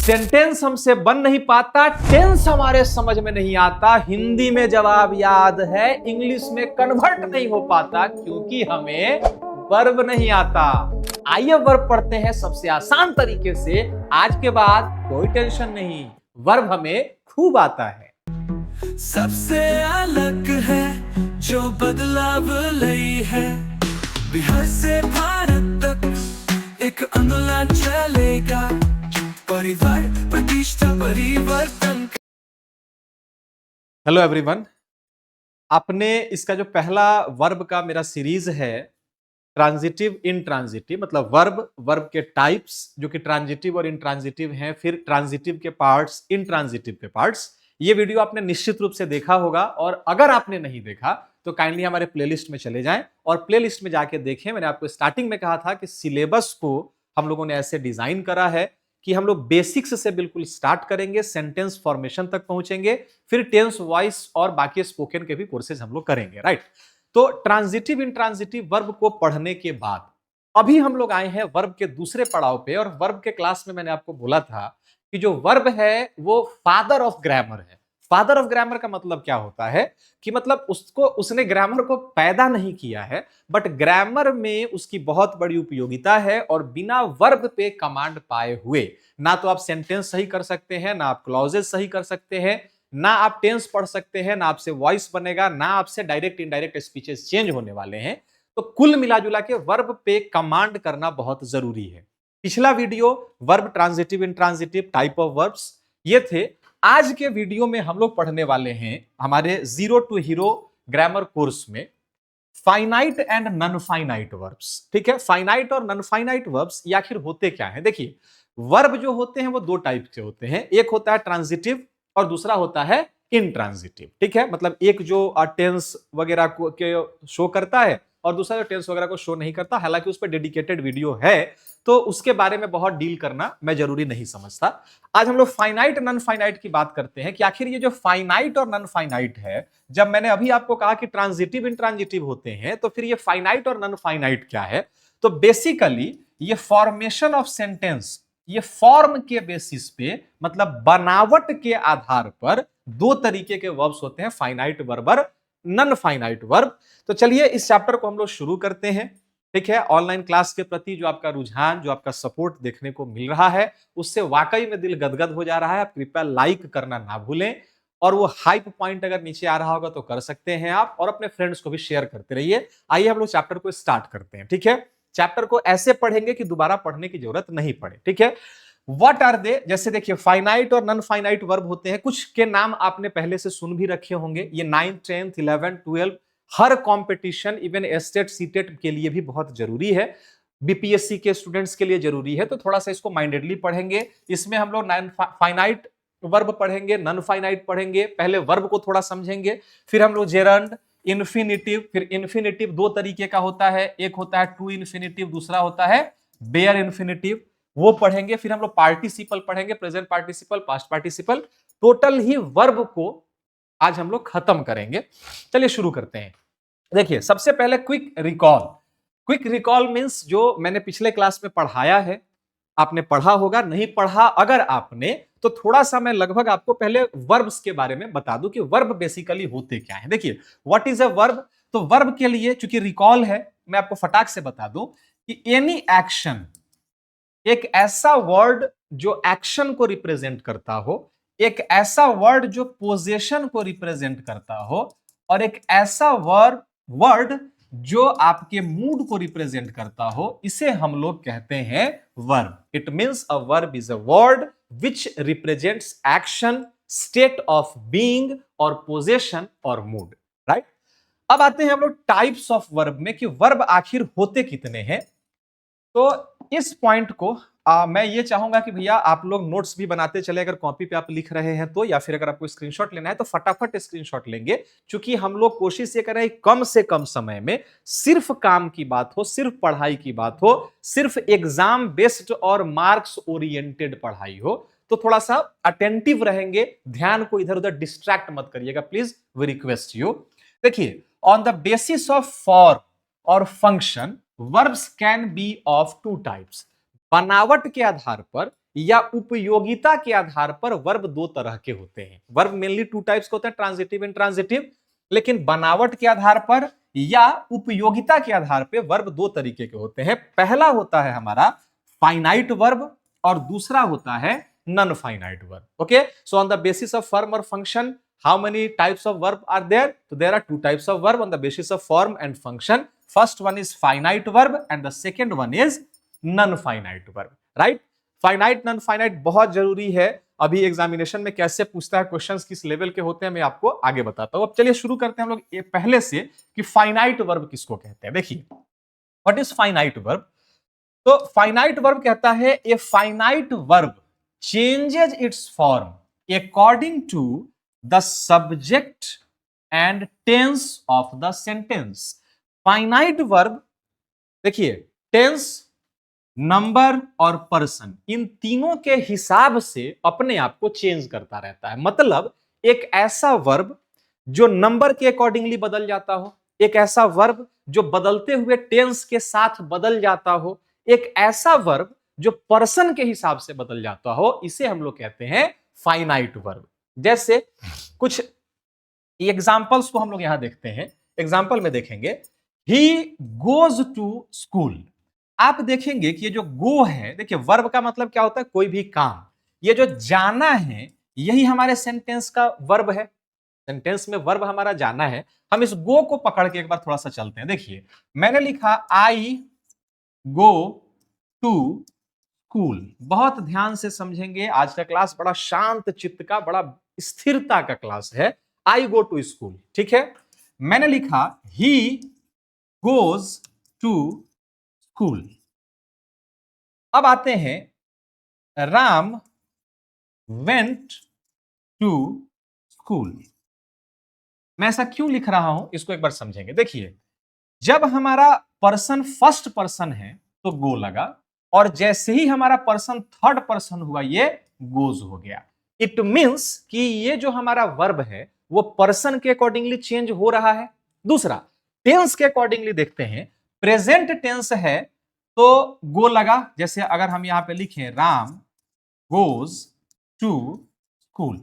Sentence हमसे बन नहीं पाता, टेंस हमारे समझ में नहीं आता, हिंदी में जवाब याद है, इंग्लिश में कन्वर्ट नहीं हो पाता क्योंकि हमें वर्ब नहीं आता। आइए वर्ब पढ़ते हैं सबसे आसान तरीके से। आज के बाद कोई टेंशन नहीं, वर्ब हमें खूब आता है। सबसे अलग है जो बदलाव लई है, बिहार से भारत तक एक आंदोलन चलेगा, परिवार प्रतिष्ठा परिवर्तन। हेलो एवरीवन, आपने इसका जो पहला वर्ब का मेरा सीरीज है ट्रांजिटिव इंट्रांजिटिव, मतलब वर्ब के टाइप्स जो कि ट्रांजिटिव और इंट्रांजिटिव हैं, फिर ट्रांजिटिव के पार्ट्स, इंट्रांजिटिव के पार्ट्स, ये वीडियो आपने निश्चित रूप से देखा होगा। और अगर आपने नहीं देखा तो काइंडली हमारे प्लेलिस्ट में चले जाएं और प्लेलिस्ट में जाके देखें। मैंने आपको स्टार्टिंग में कहा था कि सिलेबस को हम लोगों ने ऐसे डिजाइन करा है कि हम लोग बेसिक्स से बिल्कुल स्टार्ट करेंगे, सेंटेंस फॉर्मेशन तक पहुंचेंगे, फिर टेंस, वॉइस और बाकी स्पोकन के भी कोर्सेज हम लोग करेंगे, राइट। तो ट्रांजिटिव इंट्रांजिटिव वर्ब को पढ़ने के बाद अभी हम लोग आए हैं वर्ब के दूसरे पड़ाव पे। और वर्ब के क्लास में मैंने आपको बोला था कि जो वर्ब है वो फादर ऑफ ग्रामर है। फादर ऑफ ग्रामर का मतलब क्या होता है कि मतलब उसने ग्रामर को पैदा नहीं किया है, बट ग्रामर में उसकी बहुत बड़ी उपयोगिता है। और बिना वर्ब पे कमांड पाए हुए ना तो आप सेंटेंस सही कर सकते हैं, ना आप क्लॉजेस सही कर सकते हैं, ना आप टेंस पढ़ सकते हैं, ना आपसे वॉइस बनेगा, ना आपसे डायरेक्ट इनडायरेक्ट स्पीचेस चेंज होने वाले हैं। तो कुल मिलाजुला के वर्ब पे कमांड करना बहुत जरूरी है। पिछला video verb transitive intransitive type of verbs ये थे। आज के वीडियो में हम लोग पढ़ने वाले हैं हमारे zero to hero grammar course में finite and non finite verbs. ठीक है, फाइनाइट और नॉन फाइनाइट वर्ब्स ये आखिर होते क्या हैं? देखिए, वर्ब जो होते हैं वो दो टाइप के होते हैं, एक होता है ट्रांजिटिव और दूसरा होता है इंट्रांजिटिव। ठीक है, मतलब एक जो टेंस वगैरह को के शो करता है और दूसरा जो टेंस वगैरह को शो नहीं करता। हालांकि उस पर डेडिकेटेड वीडियो है तो उसके बारे में बहुत डील करना मैं जरूरी नहीं समझता। आज हम लोग फाइनाइट नॉन फाइनाइट की बात करते हैं कि आखिर ये जो फाइनाइट और नॉन फाइनाइट है, जब मैंने अभी आपको कहा कि ट्रांजिटिव इंट्रांजिटिव होते हैं तो फिर ये फाइनाइट और नॉन फाइनाइट क्या है? तो बेसिकली ये फॉर्मेशन ऑफ सेंटेंस, ये फॉर्म के बेसिस पे, मतलब बनावट के आधार पर दो तरीके के वर्ब्स होते हैं, फाइनाइट वर्ब और नॉन फाइनाइट वर्ब। तो चलिए इस चैप्टर को हम लोग शुरू करते हैं। ठीक है, ऑनलाइन क्लास के प्रति जो आपका रुझान, जो आपका सपोर्ट देखने को मिल रहा है, उससे वाकई में दिल गदगद हो जा रहा है। आप कृपया लाइक करना ना भूलें और वो हाइप पॉइंट अगर नीचे आ रहा होगा तो कर सकते हैं आप, और अपने फ्रेंड्स को भी शेयर करते रहिए। आइए हम लोग चैप्टर को स्टार्ट करते हैं। ठीक है, चैप्टर को ऐसे पढ़ेंगे कि दोबारा पढ़ने की जरूरत नहीं पड़े। ठीक है, व्हाट आर दे? जैसे देखिए, फाइनाइट और नॉन फाइनाइट वर्ब होते हैं। कुछ के नाम आपने पहले से सुन भी रखे होंगे। ये 9th 10th 11th 12 हर कंपटीशन, इवन एस्टेट सीटेट के लिए भी बहुत जरूरी है, बीपीएससी के स्टूडेंट्स के लिए जरूरी है। तो थोड़ा सा इसको माइंडेडली पढ़ेंगे। इसमें हम लोग नॉन फाइनाइट वर्ब पढ़ेंगे, नॉन फाइनाइट पढ़ेंगे। पहले वर्ब को थोड़ा समझेंगे, फिर हम लोग जेरंड, इन्फिनिटिव। फिर इन्फिनिटिव दो तरीके का होता है, एक होता है ट्रू इन्फिनिटिव, दूसरा होता है बेयर इन्फिनिटिव, वो पढ़ेंगे। फिर हम लोग पार्टिसिपल पढ़ेंगे, present participle, past participle. Total ही वर्ब को आज हम लोग खत्म करेंगे। चलिए शुरू करते हैं। देखिए, सबसे पहले quick recall. Quick recall means जो मैंने पिछले क्लास में पढ़ाया है, आपने पढ़ा होगा, नहीं पढ़ा अगर आपने तो थोड़ा सा मैं लगभग आपको पहले वर्ब्स के बारे में बता दूं कि वर्ब बेसिकली होते क्या है। देखिए, व्हाट इज अ वर्ब? तो वर्ब के लिए चूंकि रिकॉल है, मैं आपको फटाक से बता दूं कि एनी एक्शन, एक ऐसा वर्ड जो एक्शन को रिप्रेजेंट करता हो, एक ऐसा वर्ड जो पोजेशन को रिप्रेजेंट करता हो, और एक ऐसा वर्ड जो आपके मूड को रिप्रेजेंट करता हो, इसे हम लोग कहते हैं verb. It means a verb is a word which represents action, state of being और पोजेशन और मूड, राइट। अब आते हैं हम लोग टाइप्स ऑफ वर्ब में कि वर्ब आखिर होते कितने हैं। तो इस पॉइंट को मैं ये चाहूंगा कि भैया आप लोग नोट्स भी बनाते चले, अगर कॉपी पे आप लिख रहे हैं तो, या फिर अगर आपको स्क्रीनशॉट लेना है तो फटाफट स्क्रीनशॉट लेंगे। क्योंकि हम लोग कोशिश ये कर रहे हैं कम से कम समय में सिर्फ काम की बात हो, सिर्फ पढ़ाई की बात हो, सिर्फ एग्जाम बेस्ड और मार्क्स ओरिएंटेड पढ़ाई हो। तो थोड़ा सा अटेंटिव रहेंगे, ध्यान को इधर उधर डिस्ट्रैक्ट मत करिएगा प्लीज, वी रिक्वेस्ट यू। देखिए, on the basis of form और function, verbs can be of two types। बनावट के आधार पर या उपयोगिता के आधार पर वर्ब दो तरह के होते हैं। वर्ब मेनली टू टाइप्स के होते हैं, ट्रांजिटिव, इंट्रांजिटिव, लेकिन बनावट के आधार पर या उपयोगिता के आधार पर वर्ब दो तरीके के होते हैं। पहला होता है हमारा फाइनाइट वर्ब और दूसरा होता है non finite verb. Okay, so on the basis of form और function, how many types of verb are there? So there are two types of verb on the basis of form and function. First one is finite verb and the second one is non-finite verb. Right? Finite, non-finite बहुत जरूरी है। अभी examination में कैसे पूछता है, questions किस level के होते हैं, मैं आपको आगे बताता हूं। अब चलिए शुरू करते हैं हम लोग पहले से कि फाइनाइट वर्ब किसको कहते हैं। देखिए, व्हाट इज फाइनाइट वर्ब? तो फाइनाइट वर्ब कहता है a finite verb changes its form according to the subject and tense of the sentence. Finite verb, देखिए, टेंस, नंबर और पर्सन, इन तीनों के हिसाब से अपने आप को चेंज करता रहता है। मतलब एक ऐसा वर्ब जो नंबर के अकॉर्डिंगली बदल जाता हो, एक ऐसा वर्ब जो बदलते हुए टेंस के साथ बदल जाता हो, एक ऐसा वर्ब जो पर्सन के हिसाब से बदल जाता हो, इसे हम लोग कहते हैं फाइनाइट वर्ब। जैसे कुछ एग्जाम्पल्स को हम लोग यहां देखते हैं। एग्जाम्पल में देखेंगे, ही गोज टू स्कूल। आप देखेंगे कि ये जो गो है, देखिए वर्ब का मतलब क्या होता है, कोई भी काम। ये जो जाना है, यही हमारे सेंटेंस का वर्ब है। सेंटेंस में वर्ब हमारा जाना है। हम इस गो को पकड़ के एक बार थोड़ा सा चलते हैं। देखिए, मैंने लिखा आई गो टू स्कूल। बहुत ध्यान से समझेंगे, आज का क्लास बड़ा शांत चित्त का, बड़ा स्थिरता का क्लास है। आई गो टू स्कूल, ठीक है। मैंने लिखा ही गोज टू स्कूल। अब आते हैं, राम वेंट टू स्कूल। मैं ऐसा क्यों लिख रहा हूं, इसको एक बार समझेंगे। देखिए, जब हमारा पर्सन फर्स्ट पर्सन है तो गो लगा, और जैसे ही हमारा पर्सन थर्ड पर्सन हुआ, ये गोज हो गया। इट मींस कि ये जो हमारा वर्ब है वो पर्सन के अकॉर्डिंगली चेंज हो रहा है। दूसरा, टेंस के अकॉर्डिंगली देखते हैं। प्रेजेंट टेंस है तो गो लगा, जैसे अगर हम यहां पे लिखें राम गोज टू स्कूल,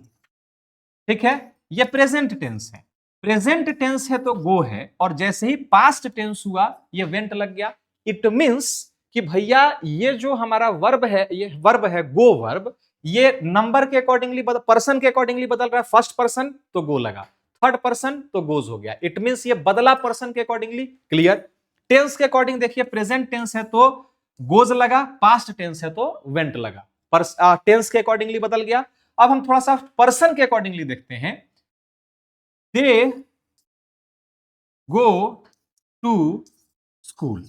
ठीक है, ये प्रेजेंट टेंस है। प्रेजेंट टेंस है तो गो है, और जैसे ही पास्ट टेंस हुआ ये वेंट लग गया। इट मींस कि भैया ये जो हमारा वर्ब है, ये वर्ब है गो वर्ब, ये नंबर के अकॉर्डिंगली पर्सन के अकॉर्डिंगली बदल रहा है। फर्स्ट पर्सन तो गो लगा, थर्ड पर्सन तो गोज हो गया। इट मींस ये बदला पर्सन के अकॉर्डिंगली। क्लियर? टेंस के अकॉर्डिंग देखिए, प्रेजेंट टेंस है तो गोज लगा, पास्ट टेंस है तो वेंट लगा। टेंस के अकॉर्डिंगली बदल गया। अब हम थोड़ा सा पर्सन के अकॉर्डिंगली देखते हैं। They go to school,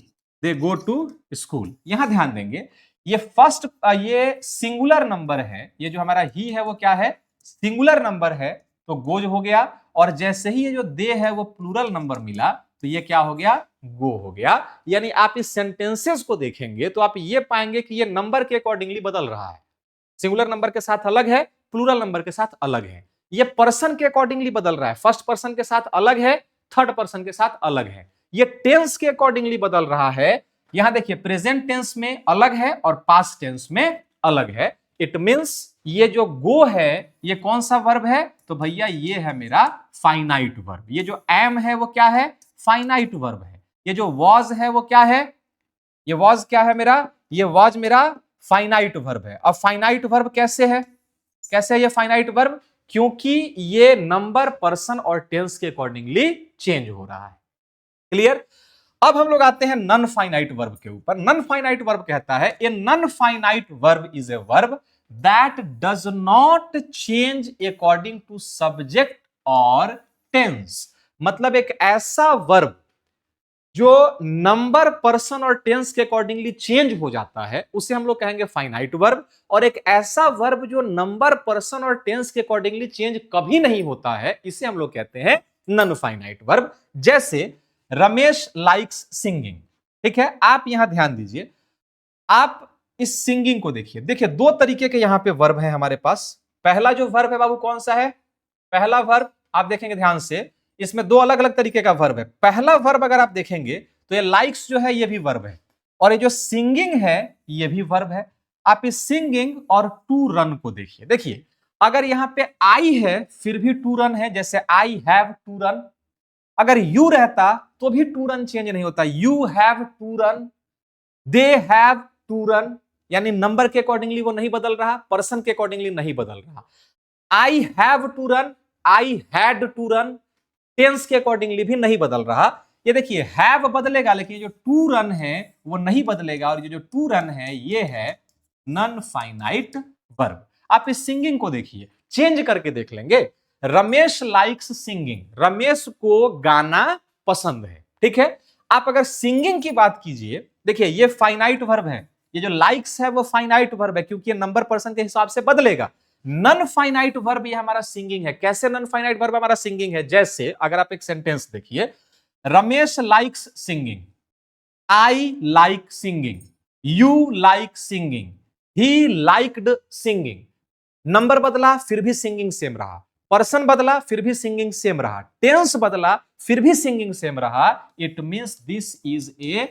they go to school. यहां ध्यान देंगे, ये फर्स्ट, ये सिंगुलर नंबर है, ये जो हमारा ही है वो क्या है, सिंगुलर नंबर है, तो गोज हो गया। और जैसे ही ये जो दे है वो प्लूरल नंबर मिला, तो ये क्या हो गया, गो हो गया। यानी आप इस सेंटेंसेस को देखेंगे तो आप ये पाएंगे कि ये नंबर के अकॉर्डिंगली बदल रहा है। सिंगुलर नंबर के साथ अलग है, प्लूरल नंबर के साथ अलग है। ये पर्सन के अकॉर्डिंगली बदल रहा है, फर्स्ट पर्सन के साथ अलग है, थर्ड पर्सन के साथ अलग है। ये टेंस के अकॉर्डिंगली बदल रहा है। यहां देखिए, प्रेजेंट टेंस में अलग है और पास्ट टेंस में अलग है। इट मींस ये जो गो है ये कौन सा वर्ब है, तो भैया ये है मेरा फाइनाइट वर्ब। ये जो एम है वो क्या है, फाइनाइट वर्ब है। ये जो वॉज है वो क्या है, ये वॉज क्या है मेरा, ये वॉज मेरा फाइनाइट वर्ब है। अब फाइनाइट वर्ब कैसे है, कैसे है ये फाइनाइट वर्ब, क्योंकि ये नंबर, पर्सन और टेंस के अकॉर्डिंगली चेंज हो रहा है। क्लियर? अब हम लोग आते हैं नॉन फाइनाइट वर्ब के ऊपर। नॉन फाइनाइट वर्ब कहता है, a non finite verb is a verb that does not change according to subject और टेंस। मतलब एक ऐसा वर्ब जो नंबर, पर्सन और टेंस के अकॉर्डिंगली चेंज हो जाता है, उसे हम लोग कहेंगे फाइनाइट वर्ब। और एक ऐसा वर्ब जो नंबर, पर्सन और टेंस के अकॉर्डिंगली चेंज कभी नहीं होता है, इसे हम लोग कहते हैं नॉन फाइनाइट वर्ब। जैसे रमेश लाइक्स सिंगिंग, ठीक है। आप यहां ध्यान दीजिए, आप इस सिंगिंग को देखिए। देखिए, दो तरीके के यहां पे वर्ब है हमारे पास। पहला जो वर्ब है बाबू कौन सा है, पहला वर्ब आप देखेंगे ध्यान से, इसमें दो अलग अलग तरीके का वर्ब है। पहला वर्ब अगर आप देखेंगे तो ये लाइक्स जो है ये भी वर्ब है, और ये जो सिंगिंग है ये भी वर्ब है। आप इस सिंगिंग और टू रन को देखिए। देखिए अगर यहां पे आई है फिर भी टू रन है, जैसे आई हैव टू रन। अगर यू रहता तो भी टू रन चेंज नहीं होता, you have to run, they have to run, यानी नंबर के अकॉर्डिंगली वो नहीं बदल रहा, पर्सन के अकॉर्डिंगली नहीं बदल रहा। I have to run, I had to run, tense के अकॉर्डिंगली भी नहीं बदल रहा। ये देखिए हैव बदलेगा लेकिन जो टू रन है वो नहीं बदलेगा, और ये जो टू रन है ये है नॉन फाइनाइट वर्ब। आप इस सिंगिंग को देखिए, चेंज करके देख लेंगे। रमेश लाइक्स सिंगिंग, रमेश को गाना पसंद है, ठीक है। आप अगर सिंगिंग की बात कीजिए, देखिए ये फाइनाइट वर्ब है, ये जो लाइक्स है वो फाइनाइट वर्ब है क्योंकि ये नंबर पर्सन के हिसाब से बदलेगा। नॉन फाइनाइट वर्ब ये हमारा सिंगिंग है। कैसे नॉन फाइनाइट वर्ब हमारा सिंगिंग है? जैसे अगर आप एक सेंटेंस देखिए, Ramesh likes singing, I like singing, you like singing, he liked singing. Number बदला फिर भी सिंगिंग सेम रहा, पर्सन बदला फिर भी सिंगिंग सेम रहा, टेंस बदला फिर भी सिंगिंग सेम रहा। It means this is a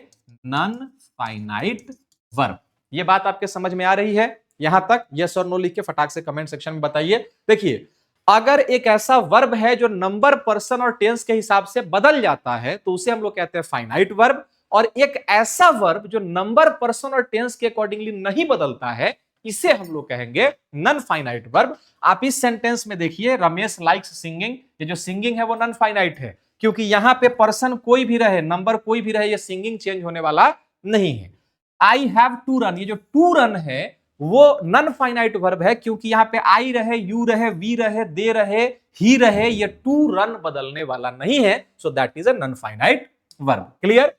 non finite verb. ये बात आपके समझ में आ रही है? यहां तक यस और नो लिख के फटाक से कमेंट सेक्शन में बताइए। देखिए अगर एक ऐसा वर्ब है जो नंबर पर्सन और टेंस के हिसाब से बदल जाता है तो उसे हम लोग कहते हैं फाइनाइट वर्ब, और एक ऐसा वर्ब जो नंबर पर्सन और टेंस के अकॉर्डिंगली नहीं बदलता है इसे हम लोग कहेंगे नॉन फाइनाइट वर्ब। आप इस सेंटेंस में देखिए, रमेश लाइक्स सिंगिंग, ये जो सिंगिंग है वो नॉन फाइनाइट है क्योंकि यहां पे पर्सन कोई भी रहे, नंबर कोई भी रहे, ये सिंगिंग चेंज होने वाला नहीं है। आई हैव टू रन, ये जो टू रन है वो नॉन फाइनाइट वर्ब है क्योंकि यहां पे आई रहे, यू रहे, वी रहे, दे रहे, ही रहे, ये टू रन बदलने वाला नहीं है। So that is a non finite verb. Clear?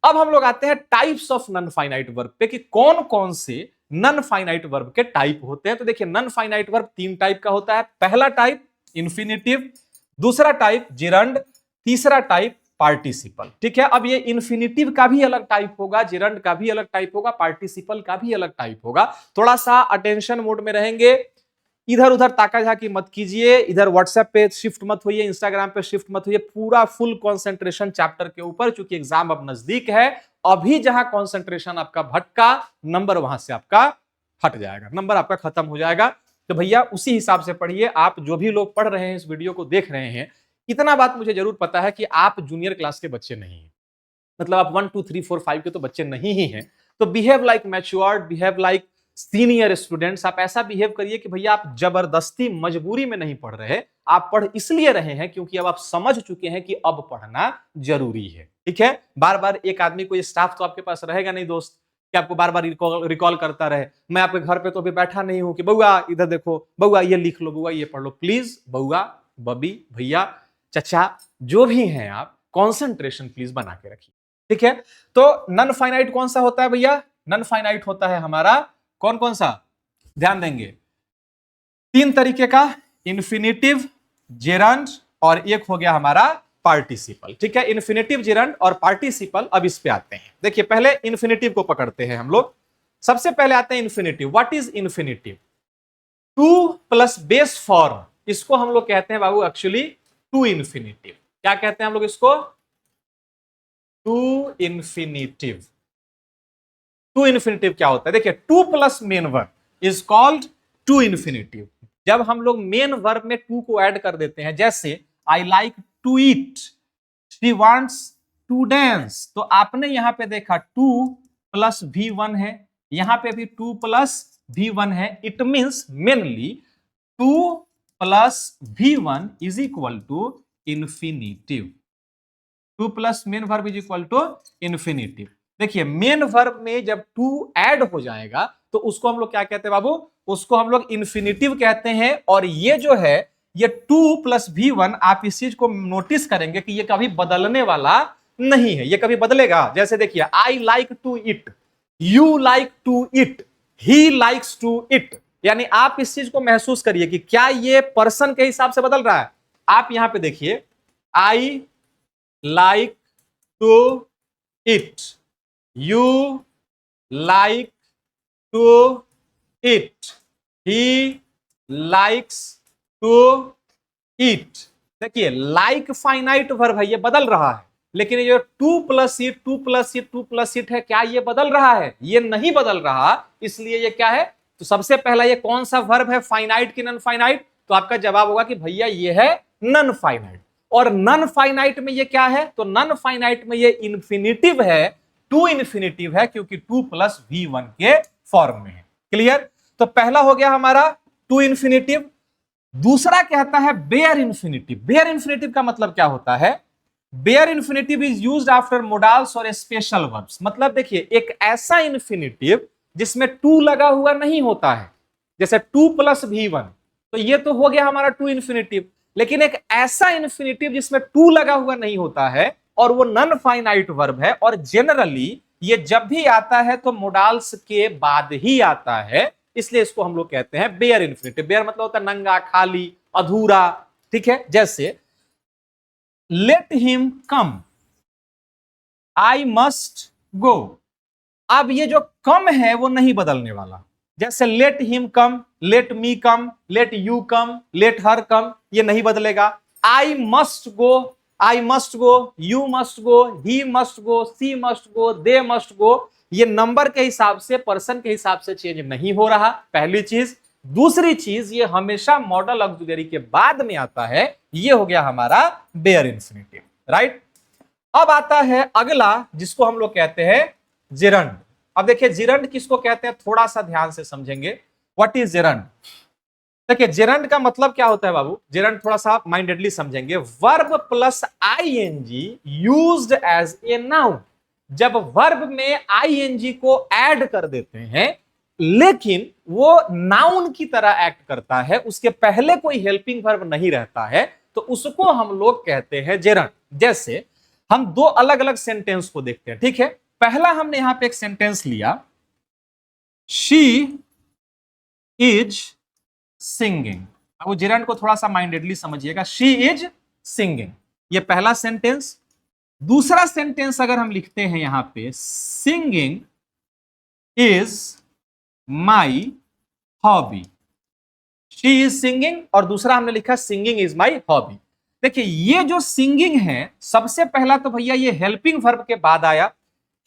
अब हम लोग आते हैं types of non finite verb पे कि कौन कौन से नॉन फाइनाइट वर्ब के टाइप होते हैं। तो देखिए नॉन फाइनाइट वर्ब तीन टाइप का होता है। पहला टाइप इंफिनिटिव, दूसरा टाइप जिरंड, तीसरा टाइप पार्टिसिपल। ठीक है, अब ये इंफिनिटिव का भी अलग टाइप होगा, जिरंड का भी अलग टाइप होगा, पार्टिसिपल का भी अलग टाइप होगा। थोड़ा सा अटेंशन मोड में रहेंगे, इधर उधर ताका झाकी मत कीजिए, इधर व्हाट्सएप पे शिफ्ट मत होइए, इंस्टाग्राम पे शिफ्ट मत होइए, पूरा फुल कंसंट्रेशन चैप्टर के ऊपर, क्योंकि एग्जाम अब नजदीक है। अभी जहां कंसंट्रेशन आपका भटका, नंबर वहां से आपका हट जाएगा, नंबर आपका खत्म हो जाएगा। तो भैया उसी हिसाब से पढ़िए। आप जो भी लोग पढ़ रहे हैं, इस वीडियो को देख रहे हैं, इतना बात मुझे जरूर पता है कि आप जूनियर क्लास के बच्चे नहीं हैं, मतलब आप 1 2 3 4 5 के तो बच्चे नहीं ही हैं। तो behave like matured, behave like senior students. आप ऐसा बिहेव करिए कि भैया आप जबरदस्ती मजबूरी में नहीं पढ़ रहे, आप पढ़ इसलिए रहे हैं क्योंकि अब आप समझ चुके हैं कि अब पढ़ना जरूरी है। ठीक है, बार बार एक आदमी को, स्टाफ तो आपके पास रहेगा नहीं दोस्त कि आपको बार बार रिकॉल करता रहे। मैं आपके घर पे तो अभी बैठा नहीं हूं कि बउआ इधर देखो, बउआ ये लिख लो, बउआ ये पढ़ लो। प्लीज बउआ, बबी, भैया, चचा, जो भी हैं आप, कॉन्सेंट्रेशन प्लीज बना के रखिए। ठीक है, तो नॉन फाइनाइट कौन सा होता है भैया? नॉन फाइनाइट होता है हमारा कौन कौन सा? ध्यान देंगे, तीन तरीके का, इंफिनिटिव, जेरंड और एक हो गया हमारा पार्टिसिपल। ठीक है, इंफिनिटिव, जेरंड और पार्टिसिपल। अब इस पे आते हैं। देखिए पहले इंफिनिटिव को पकड़ते हैं हम लोग। सबसे पहले आते हैं infinitive. What is infinitive? Two plus base form, इसको हम लोग कहते हैं बाबू एक्चुअली टू इंफिनिटिव। क्या कहते हैं हम लोग इसको? To infinitive. टू इन्फिनिटिव क्या होता है? देखिए to plus main verb is called to infinitive. जब हम लोग मेन वर्ब में टू को ऐड कर देते हैं, जैसे I like to eat, she wants to dance, तो आपने यहां पे देखा टू प्लस V1 है, यहां पे भी टू प्लस V1 है। It means mainly to plus V1 is equal to infinitive. To plus main verb is equal to infinitive. देखिए मेन वर्ब में जब टू ऐड हो जाएगा तो उसको हम लोग क्या कहते हैं बाबू? उसको हम लोग इन्फिनिटिव कहते हैं। और ये जो है, ये टू प्लस V1, आप इस चीज को नोटिस करेंगे कि ये कभी बदलने वाला नहीं है, ये कभी बदलेगा। जैसे देखिए I like to eat, you like to eat, he likes to eat, यानी आप इस चीज को महसूस करिए कि क्या ये पर्सन के हिसाब से बदल रहा है। आप यहां पे देखिए, I like to eat, you like to eat, he likes to eat। देखिए लाइक फाइनाइट वर्ब है, ये बदल रहा है, लेकिन ये जो 2 plus eat 2 plus eat 2 plus eat है, क्या ये बदल रहा है? ये नहीं बदल रहा, इसलिए ये क्या है? तो सबसे पहला ये कौन सा वर्ब है, फाइनाइट की नॉन फाइनाइट? तो आपका जवाब होगा कि भैया ये है नॉन फाइनाइट। और नॉन फाइनाइट में ये क्या है? तो नॉन फाइनाइट में ये इंफिनिटिव है, टू इंफिनिटिव है, क्योंकि 2 प्लस V1 के फॉर्म में है। क्लियर? तो पहला हो गया हमारा टू इंफिनिटिव। दूसरा कहता है बेयर इंफिनिटिव। बेयर इंफिनिटिव का मतलब क्या होता है? Bare infinitive is used after modals और स्पेशल वर्ब्स। मतलब देखिए, एक ऐसा इंफिनिटिव जिसमें टू लगा हुआ नहीं होता है, जैसे 2 प्लस V1, तो ये तो हो गया हमारा टू इंफिनिटिव। लेकिन एक ऐसा इंफिनिटिव जिसमें टू लगा हुआ नहीं होता है और वो नॉन फाइनाइट वर्ब है, और जनरली ये जब भी आता है तो मोडाल्स के बाद ही आता है, इसलिए इसको हम लोग कहते हैं बेयर इंफिनिटिव। बेयर मतलब होता है नंगा, खाली, अधूरा। ठीक है? जैसे लेट हिम कम, आई मस्ट गो। अब ये जो कम है वो नहीं बदलने वाला। जैसे let him come, let me come, let you come, let her come, ये नहीं बदलेगा। I must go, I must go, you must go, he must go, she must go, they must go, ये नंबर के हिसाब से, person के हिसाब से चेंज नहीं हो रहा, पहली चीज। दूसरी चीज, ये हमेशा मॉडल ऑक्सिलरी के बाद में आता है, ये हो गया हमारा बेयर इंफिनिटिव। राइट? अब आता है अगला, जिसको हम लोग कहते हैं जेरंड। अब देखिए जेरंड किसको कहते हैं, थोड़ा सा ध्यान से समझेंगे। What is gerund? देखिए जेरंड का मतलब क्या होता है बाबू, जेरंड थोड़ा सा माइंडेडली समझेंगे। Verb plus ING used as a noun. जब वर्ब में आईएनजी को ऐड कर देते हैं, लेकिन वो नाउन की तरह एक्ट करता है, उसके पहले कोई हेल्पिंग वर्ब नहीं रहता है, तो उसको हम लोग कहते हैं जेरंड। जैसे हम दो अलग अलग सेंटेंस को देखते हैं। ठीक है? पहला हमने यहां पे एक सेंटेंस लिया, शी इज सिंगिंग। अब वो जेरंड को थोड़ा सा माइंडेडली समझिएगा। शी इज सिंगिंग, ये पहला सेंटेंस। दूसरा सेंटेंस अगर हम लिखते हैं यहां पे, singing is my hobby. She is singing, और दूसरा हमने लिखा सिंगिंग इज माई हॉबी। देखिए ये जो सिंगिंग है, सबसे पहला तो भैया ये हेल्पिंग वर्ब के बाद आया।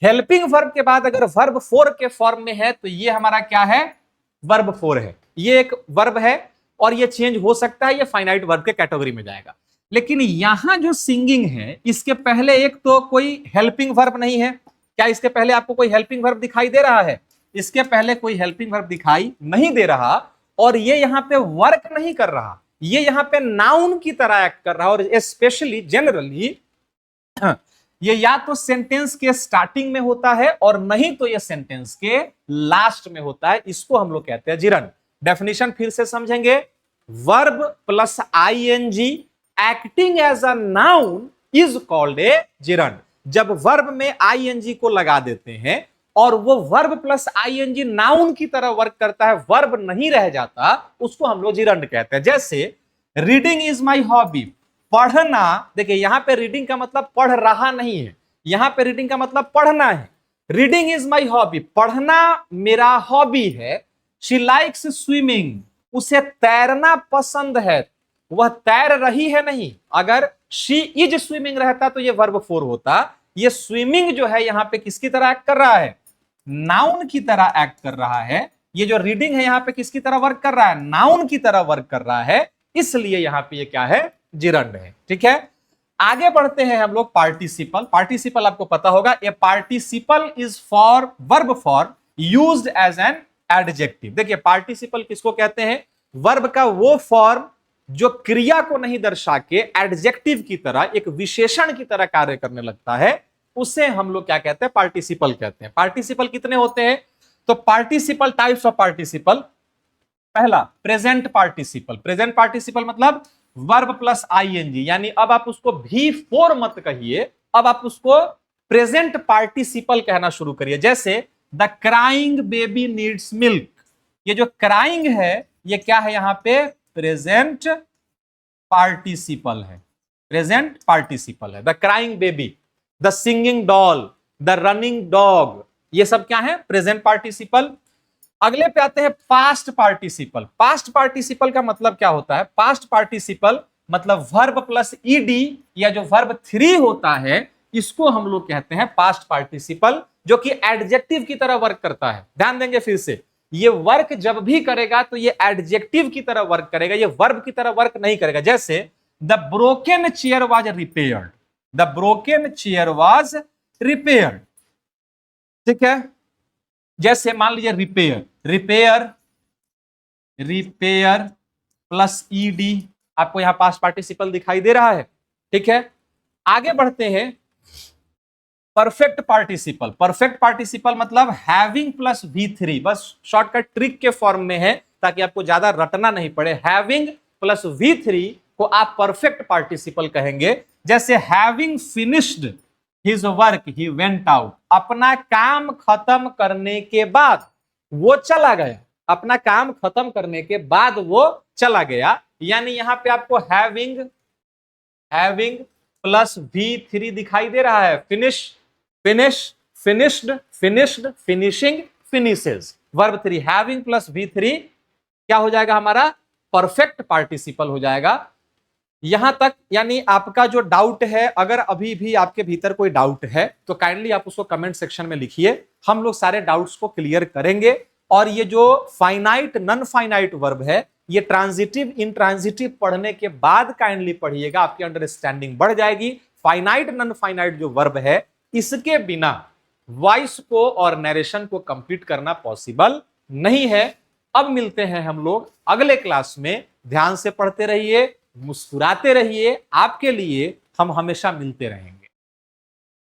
हेल्पिंग वर्ब के बाद अगर वर्ब 4 के फॉर्म में है, तो ये हमारा क्या है? वर्ब 4 है। ये एक वर्ब है और ये चेंज हो सकता है, ये फाइनाइट वर्ब के कैटेगरी में जाएगा। लेकिन यहां जो सिंगिंग है, इसके पहले एक तो कोई हेल्पिंग वर्ब नहीं है। क्या इसके पहले आपको कोई हेल्पिंग वर्ब दिखाई दे रहा है? इसके पहले कोई हेल्पिंग वर्ब दिखाई नहीं दे रहा, और ये यहां पे वर्क नहीं कर रहा, ये यहां पे नाउन की तरह एक्ट कर रहा है। और स्पेशली जनरली ये या तो सेंटेंस के स्टार्टिंग में होता है, और नहीं तो ये सेंटेंस के लास्ट में होता है। इसको हम लोग कहते हैं जिरंड। डेफिनेशन फिर से समझेंगे। Verb plus ING acting as a noun is called a gerund. जब वर्ब में आईएनजी को लगा देते हैं और वो वर्ब प्लस आईएनजी नाउन की तरह वर्क करता है, वर्ब नहीं रह जाता, उसको हम लोग जिरंड कहते हैं। जैसे रीडिंग इज माई हॉबी, पढ़ना। देखिए यहां पे रीडिंग का मतलब पढ़ रहा नहीं है, यहां पे रीडिंग का मतलब पढ़ना है। रीडिंग इज माई हॉबी, पढ़ना मेरा हॉबी है। शी लाइक्स स्विमिंग, उसे तैरना पसंद है, वह तैर रही है नहीं। अगर शी इज स्विमिंग रहता तो ये वर्ब 4 होता। ये स्विमिंग जो है यहां पे किसकी तरह एक्ट कर रहा है? नाउन की तरह एक्ट कर रहा है। ये जो रीडिंग है यहां पे किसकी तरह वर्क कर रहा है? नाउन की तरह वर्क कर रहा है, इसलिए यहां पे ये क्या है? जिरंड है। ठीक है? आगे बढ़ते हैं हम लोग पार्टिसिपल। पार्टिसिपल आपको पता होगा, a participle is for verb for used as an adjective. देखिए पार्टिसिपल किसको कहते हैं? वर्ब का वो फॉर्म जो क्रिया को नहीं दर्शा के एडजेक्टिव की तरह, एक विशेषण की तरह कार्य करने लगता है, उसे हम लोग क्या कहते हैं? पार्टिसिपल कहते हैं। पार्टिसिपल कितने होते हैं? तो पार्टिसिपल, टाइप्स ऑफ पार्टिसिपल। पहला प्रेजेंट पार्टिसिपल। प्रेजेंट पार्टिसिपल मतलब वर्ब प्लस आईएनजी, यानी अब आप उसको V4 मत कहिए, अब आप उसको प्रेजेंट पार्टिसिपल कहना शुरू करिए। जैसे the crying baby needs milk. ये जो क्राइंग है ये क्या है? यहां पे प्रेजेंट पार्टिसिपल है। प्रेजेंट पार्टिसिपल है। The crying baby, the singing doll, the running dog, ये सब क्या है? Present participle. अगले पे आते हैं पास्ट पार्टिसिपल। पास्ट पार्टिसिपल का मतलब क्या होता है? पास्ट पार्टिसिपल मतलब वर्ब प्लस ईडी, या जो वर्ब 3 होता है, इसको हम लोग कहते हैं पास्ट पार्टिसिपल, जो कि एडजेक्टिव की तरह वर्क करता है। ध्यान देंगे फिर से, ये वर्क जब भी करेगा तो ये एडजेक्टिव की तरह वर्क करेगा, ये वर्ब की तरह वर्क नहीं करेगा। जैसे the broken chair was repaired, the broken chair was repaired, ठीक है। जैसे मान लीजिए repair, repair, repair plus ED, आपको यहां पास्ट पार्टिसिपल दिखाई दे रहा है, ठीक है। आगे बढ़ते हैं, परफेक्ट पार्टिसिपल। परफेक्ट पार्टिसिपल मतलब हैविंग प्लस V3, बस शॉर्टकट ट्रिक के फॉर्म में है ताकि आपको ज्यादा रटना नहीं पड़े। हैविंग प्लस V3 को आप परफेक्ट पार्टिसिपल कहेंगे। जैसे having finished his work he went out, अपना काम खत्म करने के बाद वो चला गया, अपना काम खत्म करने के बाद वो चला गया। यानी यहां पे आपको हैविंग प्लस V3 दिखाई दे रहा है। Finish, finish, finished, finished, finishing, finishes, verb 3। Having plus V3 क्या हो जाएगा हमारा? परफेक्ट पार्टिसिपल हो जाएगा। यहां तक यानी आपका जो डाउट है, अगर अभी भी आपके भीतर कोई डाउट है तो काइंडली आप उसको कमेंट सेक्शन में लिखिए, हम लोग सारे डाउट्स को क्लियर करेंगे। और ये जो फाइनाइट नॉन फाइनाइट वर्ब है, ये ट्रांजिटिव इंट्रांजिटिव पढ़ने के बाद काइंडली पढ़िएगा, आपकी अंडरस्टैंडिंग बढ़ जाएगी। फाइनाइट नॉन फाइनाइट जो वर्ब है, इसके बिना वॉइस को और नरेशन को कंप्लीट करना पॉसिबल नहीं है। अब मिलते हैं हम लोग अगले क्लास में। ध्यान से पढ़ते रहिए, मुस्कुराते रहिए, आपके लिए हम हमेशा मिलते रहेंगे।